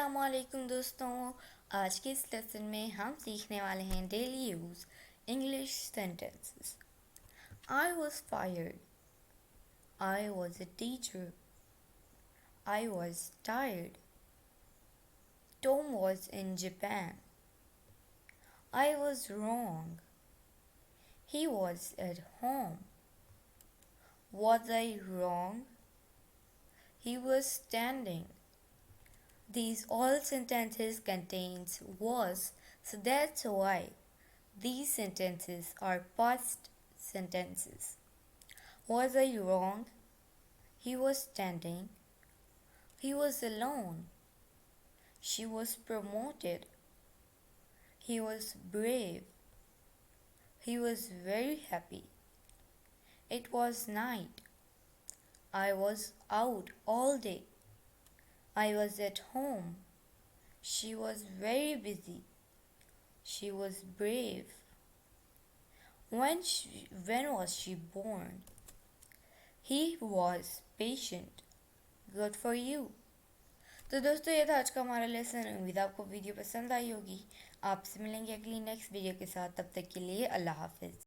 अस्सलामुअलैकुम दोस्तों। आज के इस लेसन में हम सीखने वाले हैं daily use English sentences. I was fired, I was a teacher, I was tired, Tom was in Japan, I was wrong, he was at home, was I wrong, he was standing. These all sentences contains was, so that's why these sentences are past sentences. Was I wrong? He was standing. He was alone. She was promoted. He was brave. He was very happy. It was night. I was out all day. I was at home. She was very busy. She was brave. When was she born? He was patient. Good for you. तो दोस्तों ये था आज का हमारा lesson. उम्मीद आपको video पसंद आई होगी। आपसे मिलेंगे अगली नेक्स्ट वीडियो के साथ। तब तक के लिए अल्लाह हाफिज़।